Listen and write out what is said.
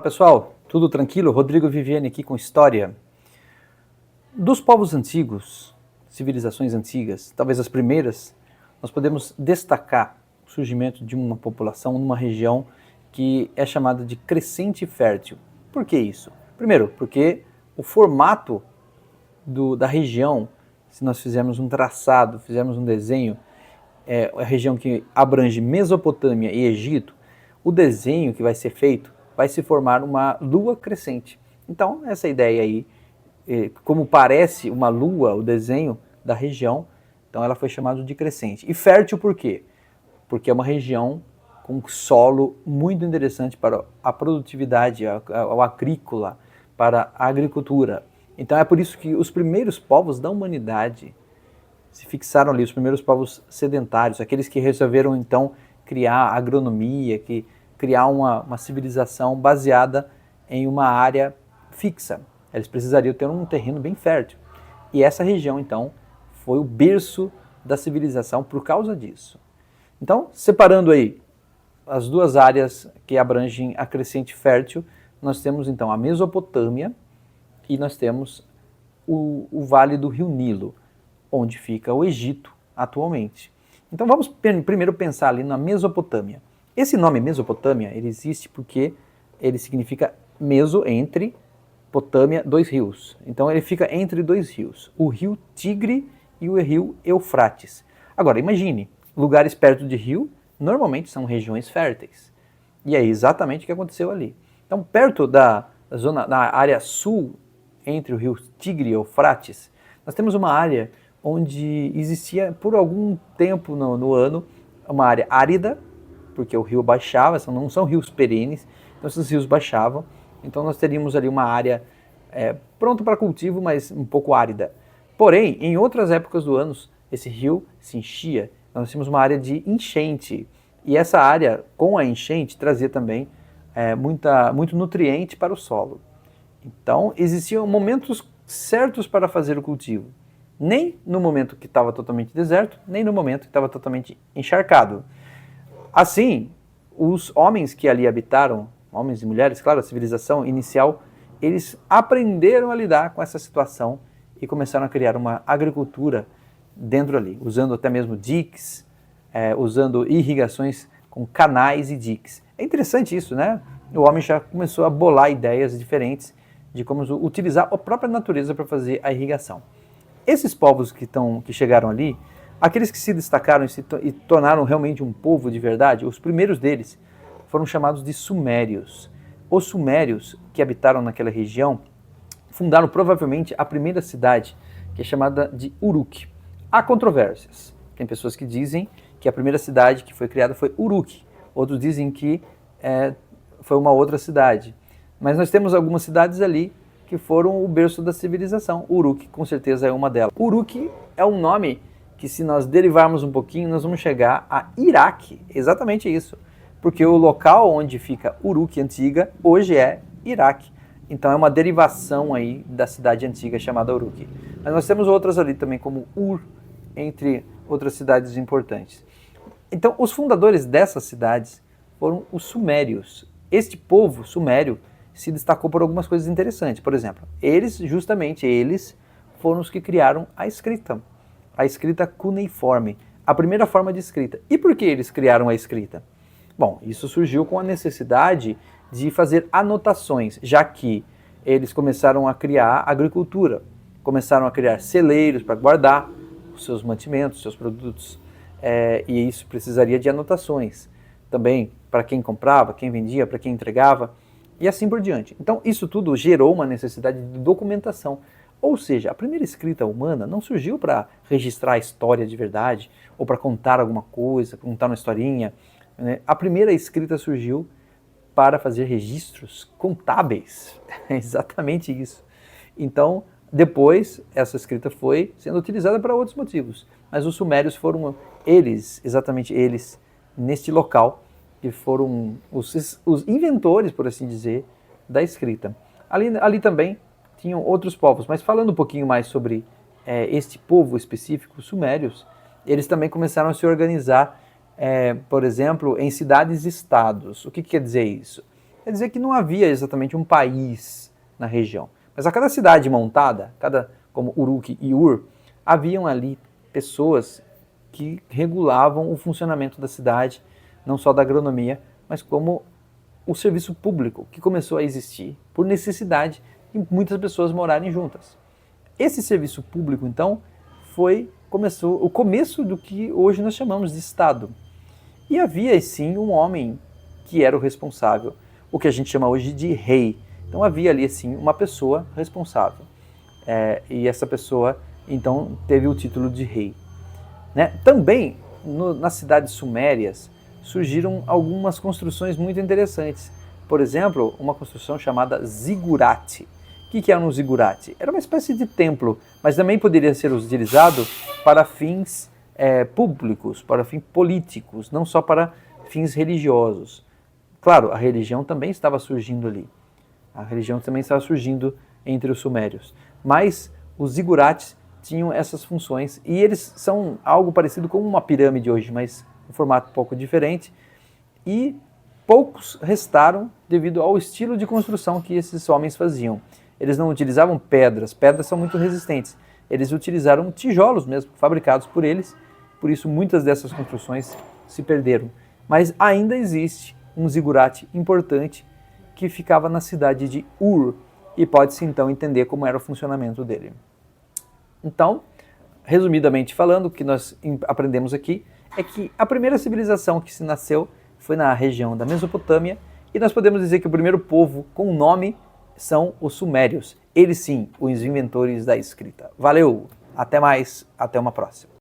pessoal, tudo tranquilo? Rodrigo Viviani aqui com história. Dos povos antigos, civilizações antigas, talvez as primeiras, nós podemos destacar o surgimento de uma população numa região que é chamada de crescente fértil. Por que isso? Primeiro, porque o formato da região, se nós fizermos um traçado, fizermos um desenho, a região que abrange Mesopotâmia e Egito, o desenho que vai ser feito vai se formar uma lua crescente. Então, essa ideia aí, como parece uma lua, o desenho da região, então ela foi chamada de crescente. E fértil por quê? Porque é uma região com solo muito interessante para a produtividade, o agrícola, para a agricultura. Então é por isso que os primeiros povos da humanidade se fixaram ali, os primeiros povos sedentários, aqueles que resolveram então criar agronomia, criar uma civilização baseada em uma área fixa. Eles precisariam ter um terreno bem fértil. E essa região, então, foi o berço da civilização por causa disso. Então, separando aí as duas áreas que abrangem a crescente fértil, nós temos então a Mesopotâmia e nós temos o Vale do Rio Nilo, onde fica o Egito atualmente. Então vamos primeiro pensar ali na Mesopotâmia. Esse nome Mesopotâmia, ele existe porque ele significa meso, entre, Potâmia, dois rios. Então ele fica entre dois rios, o rio Tigre e o rio Eufrates. Agora imagine, lugares perto de rio normalmente são regiões férteis. E é exatamente o que aconteceu ali. Então perto da área sul, entre o rio Tigre e Eufrates, nós temos uma área onde existia por algum tempo no ano uma área árida, porque o rio baixava, não são rios perenes, então esses rios baixavam, então nós teríamos ali uma área pronta para cultivo, mas um pouco árida. Porém, em outras épocas do ano, esse rio se enchia, nós tínhamos uma área de enchente, e essa área, com a enchente, trazia também muito nutriente para o solo. Então, existiam momentos certos para fazer o cultivo. Nem no momento que estava totalmente deserto, nem no momento que estava totalmente encharcado. Assim, os homens que ali habitaram, homens e mulheres, claro, a civilização inicial, eles aprenderam a lidar com essa situação e começaram a criar uma agricultura dentro ali, usando até mesmo diques, usando irrigações com canais e diques. É interessante isso, né? O homem já começou a bolar ideias diferentes de como utilizar a própria natureza para fazer a irrigação. Esses povos que chegaram ali, aqueles que se destacaram e tornaram realmente um povo de verdade, os primeiros deles foram chamados de sumérios. Os sumérios que habitaram naquela região fundaram provavelmente a primeira cidade, que é chamada de Uruk. Há controvérsias. Tem pessoas que dizem que a primeira cidade que foi criada foi Uruk. Outros dizem que foi uma outra cidade. Mas nós temos algumas cidades ali que foram o berço da civilização. Uruk, com certeza, é uma delas. Uruk é um nome que, se nós derivarmos um pouquinho, nós vamos chegar a Iraque. Exatamente isso. Porque o local onde fica Uruk antiga, hoje é Iraque. Então é uma derivação aí da cidade antiga chamada Uruk. Mas nós temos outras ali também, como Ur, entre outras cidades importantes. Então, os fundadores dessas cidades foram os sumérios. Este povo sumério se destacou por algumas coisas interessantes. Por exemplo, eles foram os que criaram a escrita cuneiforme, a primeira forma de escrita. E por que eles criaram a escrita? Bom, isso surgiu com a necessidade de fazer anotações, já que eles começaram a criar agricultura, começaram a criar celeiros para guardar os seus mantimentos, os seus produtos, e isso precisaria de anotações. Também para quem comprava, quem vendia, para quem entregava, e assim por diante. Então, isso tudo gerou uma necessidade de documentação. Ou seja, a primeira escrita humana não surgiu para registrar a história de verdade, ou para contar alguma coisa, contar uma historinha. Né? A primeira escrita surgiu para fazer registros contábeis. É exatamente isso. Então, depois, essa escrita foi sendo utilizada para outros motivos. Mas os sumérios foram exatamente eles, neste local, que foram os inventores, por assim dizer, da escrita. Ali também tinham outros povos, mas falando um pouquinho mais sobre este povo específico, os sumérios, eles também começaram a se organizar, por exemplo, em cidades-estados. O que quer dizer isso? quer dizer que não havia exatamente um país na região. Mas a cada cidade montada, como Uruk e Ur, haviam ali pessoas que regulavam o funcionamento da cidade, não só da agronomia, mas como o serviço público, que começou a existir por necessidade de muitas pessoas morarem juntas. Esse serviço público, então, começou o começo do que hoje nós chamamos de Estado. E havia, sim, um homem que era o responsável, o que a gente chama hoje de rei. Então havia ali, assim, uma pessoa responsável. E essa pessoa, então, teve o título de rei. Né? Também, nas cidades sumérias, surgiram algumas construções muito interessantes. Por exemplo, uma construção chamada zigurate. O que era um zigurate? Era uma espécie de templo, mas também poderia ser utilizado para fins públicos, para fins políticos, não só para fins religiosos. Claro, a religião também estava surgindo ali. A religião também estava surgindo entre os sumérios. Mas os zigurates tinham essas funções e eles são algo parecido com uma pirâmide hoje, mas um formato um pouco diferente. E poucos restaram devido ao estilo de construção que esses homens faziam. Eles não utilizavam pedras são muito resistentes. Eles utilizaram tijolos mesmo, fabricados por eles, por isso muitas dessas construções se perderam. Mas ainda existe um zigurate importante que ficava na cidade de Ur, e pode-se então entender como era o funcionamento dele. Então, resumidamente falando, o que nós aprendemos aqui é que a primeira civilização que se nasceu foi na região da Mesopotâmia, e nós podemos dizer que o primeiro povo com nome são os sumérios. Eles sim, os inventores da escrita. Valeu, até mais, até uma próxima.